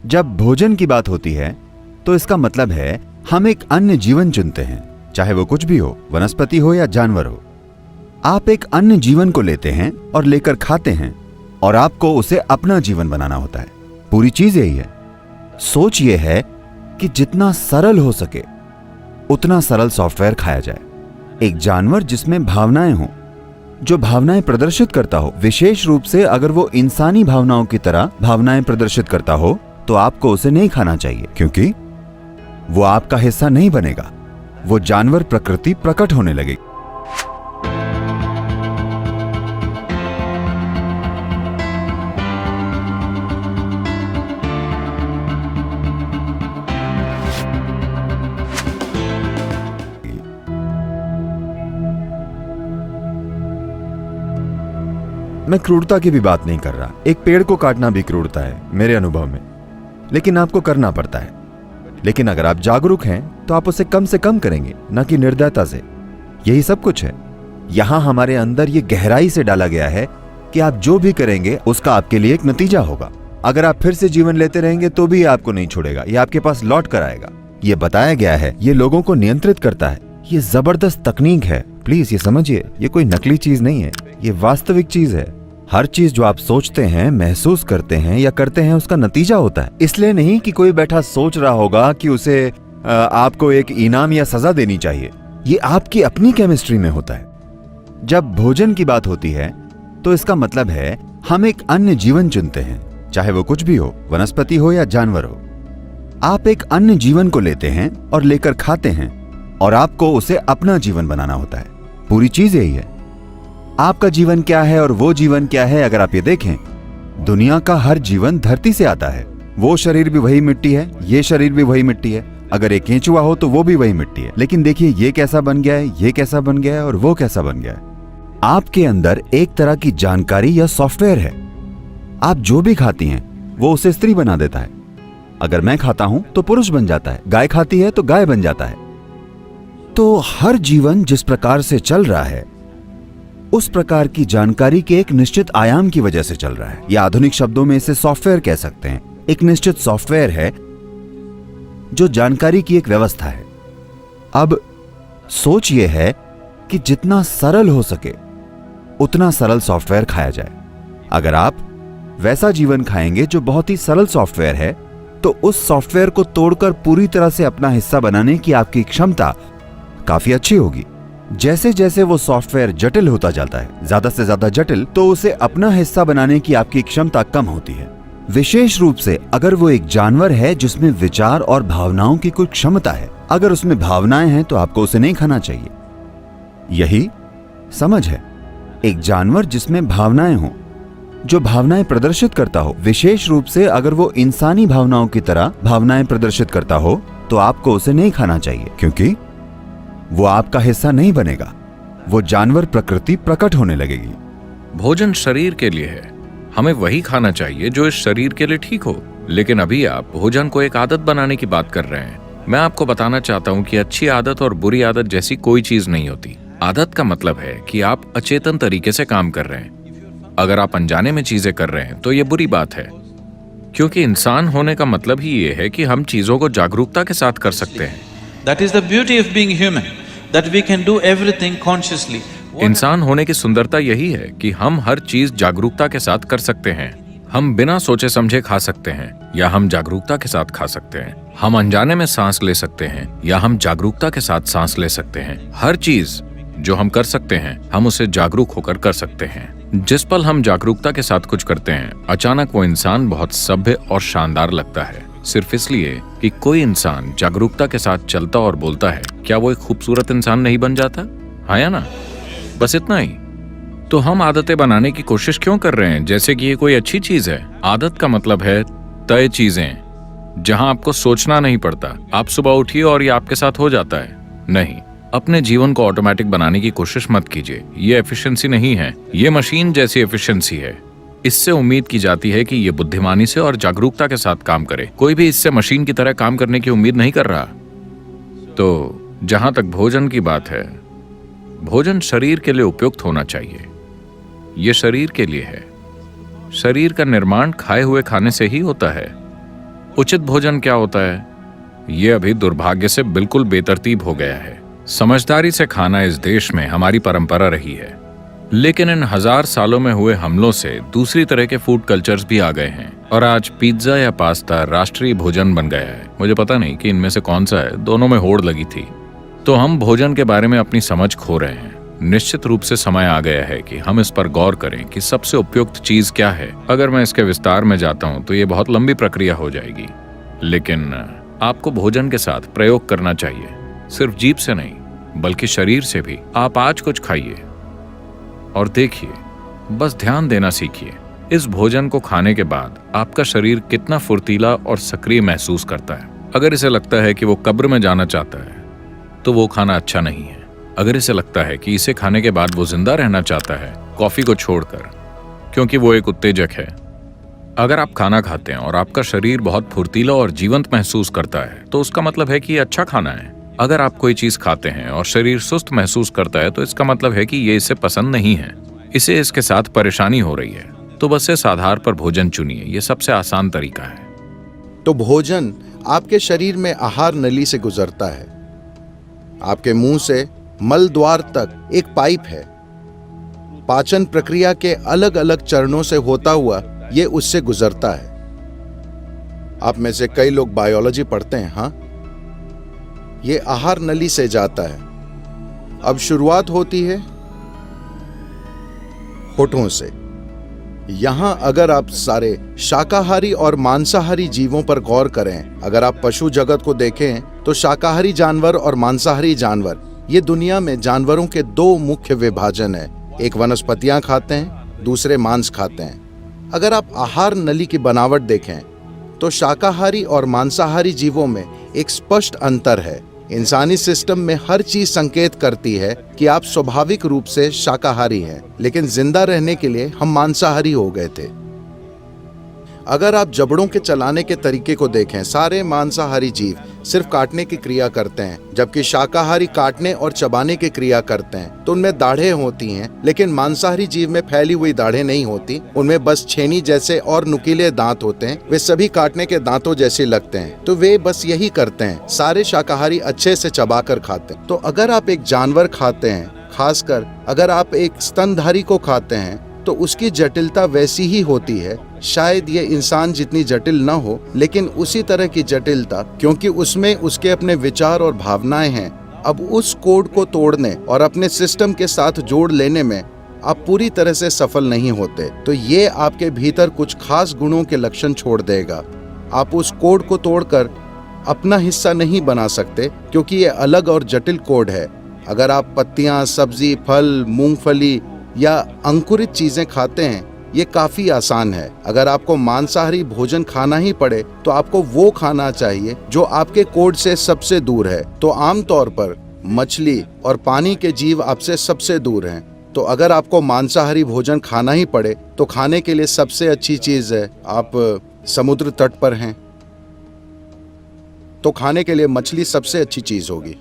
जब भोजन की बात होती है तो इसका मतलब है हम एक अन्य जीवन चुनते हैं, चाहे वो कुछ भी हो, वनस्पति हो या जानवर हो। आप एक अन्य जीवन को लेते हैं और लेकर खाते हैं और आपको उसे अपना जीवन बनाना होता है। पूरी चीज यही है। सोच ये है कि जितना सरल हो सके उतना सरल सॉफ्टवेयर खाया जाए। एक जानवर जिसमें भावनाएं हों, जो भावनाएं प्रदर्शित करता हो, विशेष रूप से अगर वो इंसानी भावनाओं की तरह भावनाएं प्रदर्शित करता हो, तो आपको उसे नहीं खाना चाहिए, क्योंकि वो आपका हिस्सा नहीं बनेगा। वो जानवर प्रकृति प्रकट होने लगेगी। मैं क्रूरता की भी बात नहीं कर रहा। एक पेड़ को काटना भी क्रूरता है मेरे अनुभव में, लेकिन आपको करना पड़ता है। लेकिन अगर आप जागरूक हैं तो आप उसे कम से कम करेंगे, न कि निर्दयता से। यही सब कुछ है। यहां हमारे अंदर ये गहराई से डाला गया है कि आप जो भी करेंगे उसका आपके लिए एक नतीजा होगा। अगर आप फिर से जीवन लेते रहेंगे तो भी आपको नहीं छोड़ेगा, ये आपके पास लौट कर आएगा। ये बताया गया है, ये लोगों को नियंत्रित करता है। ये जबरदस्त तकनीक है। प्लीज ये समझिए, ये कोई नकली चीज नहीं है, ये वास्तविक चीज है। हर चीज जो आप सोचते हैं, महसूस करते हैं या करते हैं, उसका नतीजा होता है। इसलिए नहीं कि कोई बैठा सोच रहा होगा कि उसे आपको एक इनाम या सजा देनी चाहिए। ये आपकी अपनी केमिस्ट्री में होता है। जब भोजन की बात होती है तो इसका मतलब है हम एक अन्य जीवन चुनते हैं, चाहे वो कुछ भी हो, वनस्पति हो या जानवर हो। आप एक अन्य जीवन को लेते हैं और लेकर खाते हैं और आपको उसे अपना जीवन बनाना होता है। पूरी चीज यही है। आपका जीवन क्या है और वो जीवन क्या है, अगर आप ये देखें, दुनिया का हर जीवन धरती से आता है। वो शरीर भी वही मिट्टी है, ये शरीर भी वही मिट्टी है। अगर एक केंचुआ हो तो वो भी वही मिट्टी है। लेकिन देखिए, ये कैसा बन गया है, ये कैसा बन गया है और वो कैसा बन गया है। आपके अंदर एक तरह की जानकारी या सॉफ्टवेयर है। आप जो भी खाती हैं वो उसे स्त्री बना देता है। अगर मैं खाता हूं तो पुरुष बन जाता है, गाय खाती है तो गाय बन जाता है। तो हर जीवन जिस प्रकार से चल रहा है, उस प्रकार की जानकारी के एक निश्चित आयाम की वजह से चल रहा है। या आधुनिक शब्दों में इसे सॉफ्टवेयर कह सकते हैं। एक निश्चित सॉफ्टवेयर है जो जानकारी की एक व्यवस्था है। अब सोच यह है कि जितना सरल हो सके उतना सरल सॉफ्टवेयर खाया जाए। अगर आप वैसा जीवन खाएंगे जो बहुत ही सरल सॉफ्टवेयर है, तो उस सॉफ्टवेयर को तोड़कर पूरी तरह से अपना हिस्सा बनाने की आपकी क्षमता काफी अच्छी होगी। जैसे जैसे वो सॉफ्टवेयर जटिल होता जाता है, ज्यादा से ज्यादा जटिल, तो उसे अपना हिस्सा बनाने की आपकी क्षमता कम होती है। विशेष रूप से अगर वो एक जानवर है जिसमें विचार और भावनाओं की कोई क्षमता है। अगर उसमें भावनाएं हैं तो आपको उसे नहीं खाना चाहिए। यही समझ है। एक जानवर जिसमें भावनाएं हों, जो भावनाएं प्रदर्शित करता हो, विशेष रूप से अगर वो इंसानी भावनाओं की तरह भावनाएं प्रदर्शित करता हो, तो आपको उसे नहीं खाना चाहिए, क्योंकि वो आपका हिस्सा नहीं बनेगा। वो जानवर प्रकृति प्रकट होने लगेगी। भोजन शरीर के लिए है, हमें वही खाना चाहिए जो इस शरीर के लिए ठीक हो। लेकिन अभी आप भोजन को एक आदत बनाने की बात कर रहे हैं। मैं आपको बताना चाहता हूँ कि अच्छी आदत और बुरी आदत जैसी कोई चीज नहीं होती। आदत का मतलब है कि आप अचेतन तरीके से काम कर रहे हैं। अगर आप अनजाने में चीजें कर रहे हैं तो ये बुरी बात है, क्योंकि इंसान होने का मतलब ही ये है कि हम चीजों को जागरूकता के साथ कर सकते हैं। That is the beauty of being human, that we can do everything consciously. इंसान होने की सुंदरता यही है कि हम हर चीज जागरूकता के साथ कर सकते हैं। हम बिना सोचे समझे खा सकते हैं या हम जागरूकता के साथ खा सकते हैं। हम अनजाने में सांस ले सकते हैं या हम जागरूकता के साथ सांस ले सकते हैं। हर चीज जो हम कर सकते हैं, हम उसे जागरूक होकर कर सकते हैं। जिस पल हम जागरूकता के साथ कुछ करते हैं, अचानक वो इंसान बहुत सभ्य और शानदार लगता है। सिर्फ इसलिए कि कोई इंसान जागरूकता के साथ चलता और बोलता है, क्या वो एक खूबसूरत इंसान नहीं बन जाता? हाँ या ना? बस इतना ही। तो हम आदतें बनाने की कोशिश क्यों कर रहे हैं जैसे कि ये कोई अच्छी चीज है? आदत का मतलब है तय चीजें, जहां आपको सोचना नहीं पड़ता। आप सुबह उठिए और ये आपके साथ हो जाता है। नहीं, अपने जीवन को ऑटोमेटिक बनाने की कोशिश मत कीजिए। ये एफिशिएंसी नहीं है, ये मशीन जैसी एफिशिएंसी है। इससे उम्मीद की जाती है कि ये बुद्धिमानी से और जागरूकता के साथ काम करे। कोई भी इससे मशीन की तरह काम करने की उम्मीद नहीं कर रहा। तो जहां तक भोजन की बात है, भोजन शरीर के लिए उपयुक्त होना चाहिए। ये शरीर के लिए है। शरीर का निर्माण खाए हुए खाने से ही होता है। उचित भोजन क्या होता है, ये अभी दुर्भाग्य से बिल्कुल बेतरतीब हो गया है। समझदारी से खाना इस देश में हमारी परंपरा रही है, लेकिन इन 1000 सालों में हुए हमलों से दूसरी तरह के फूड कल्चर्स भी आ गए हैं और आज पिज्जा या पास्ता राष्ट्रीय भोजन बन गया है। मुझे पता नहीं कि इनमें से कौन सा है, दोनों में होड़ लगी थी। तो हम भोजन के बारे में अपनी समझ खो रहे हैं। निश्चित रूप से समय आ गया है कि हम इस पर गौर करें कि सबसे उपयुक्त चीज क्या है। अगर मैं इसके विस्तार में जाता हूं तो ये बहुत लंबी प्रक्रिया हो जाएगी, लेकिन आपको भोजन के साथ प्रयोग करना चाहिए, सिर्फ जीभ से नहीं बल्कि शरीर से भी। आप आज कुछ खाइए और देखिए, बस ध्यान देना सीखिए। इस भोजन को खाने के बाद आपका शरीर कितना फुर्तीला और सक्रिय महसूस करता है। अगर इसे लगता है कि वो कब्र में जाना चाहता है तो वो खाना अच्छा नहीं है। अगर इसे लगता है कि इसे खाने के बाद वो जिंदा रहना चाहता है, कॉफी को छोड़कर, क्योंकि वो एक उत्तेजक है। अगर आप खाना खाते हैं और आपका शरीर बहुत फुर्तीला और जीवंत महसूस करता है तो उसका मतलब है कि ये अच्छा खाना है। अगर आप कोई चीज खाते हैं और शरीर सुस्त महसूस करता है तो इसका मतलब है कि ये इसे पसंद नहीं है, इसे इसके साथ परेशानी हो रही है। तो बस इस आधार पर भोजन चुनिए, ये सबसे आसान तरीका है। तो भोजन आपके शरीर में आहार नली से गुजरता है। आपके मुंह से मल द्वार तक एक पाइप है। पाचन प्रक्रिया के अलग अलग चरणों से होता हुआ ये उससे गुजरता है। आप में से कई लोग बायोलॉजी पढ़ते हैं, हाँ? ये आहार नली से जाता है। अब शुरुआत होती है होठों से। यहां अगर आप सारे शाकाहारी और मांसाहारी जीवों पर गौर करें, अगर आप पशु जगत को देखें तो शाकाहारी जानवर और मांसाहारी जानवर, ये दुनिया में जानवरों के 2 मुख्य विभाजन है। एक वनस्पतियां खाते हैं, दूसरे मांस खाते हैं। अगर आप आहार नली की बनावट देखें तो शाकाहारी और मांसाहारी जीवों में एक स्पष्ट अंतर है। इंसानी सिस्टम में हर चीज संकेत करती है कि आप स्वाभाविक रूप से शाकाहारी हैं, लेकिन जिंदा रहने के लिए हम मांसाहारी हो गए थे। अगर आप जबड़ों के चलाने के तरीके को देखें, सारे मांसाहारी जीव सिर्फ काटने की क्रिया करते हैं, जबकि शाकाहारी काटने और चबाने की क्रिया करते हैं। तो उनमें दाढ़ें होती हैं, लेकिन मांसाहारी जीव में फैली हुई दाढ़ें नहीं होती। उनमें बस छेनी जैसे और नुकीले दांत होते हैं। वे सभी काटने के दांतों जैसे लगते हैं, तो वे बस यही करते हैं। सारे शाकाहारी अच्छे से चबाकर खाते हैं। तो अगर आप एक जानवर खाते हैं, खासकर अगर आप एक स्तनधारी को खाते हैं, तो उसकी जटिलता वैसी ही होती है। शायद ये इंसान जितनी जटिल ना हो, लेकिन उसी तरह की जटिलता, क्योंकि उसमें उसके अपने विचार और भावनाएं हैं। अब उस कोड को तोड़ने और अपने सिस्टम के साथ जोड़ लेने में आप पूरी तरह से सफल नहीं होते, तो ये आपके भीतर कुछ खास गुणों के लक्षण छोड़ देगा। आप उस कोड को तोड़कर अपना हिस्सा नहीं बना सकते, क्योंकि ये अलग और जटिल कोड है। अगर आप पत्तियां, सब्जी, फल, मूंगफली या अंकुरित चीजें खाते हैं, ये काफी आसान है। अगर आपको मांसाहारी भोजन खाना ही पड़े तो आपको वो खाना चाहिए जो आपके कोड से सबसे दूर है। तो आमतौर पर मछली और पानी के जीव आपसे सबसे दूर हैं। तो अगर आपको मांसाहारी भोजन खाना ही पड़े तो खाने के लिए सबसे अच्छी चीज है, आप समुद्र तट पर हैं तो खाने के लिए मछली सबसे अच्छी चीज होगी।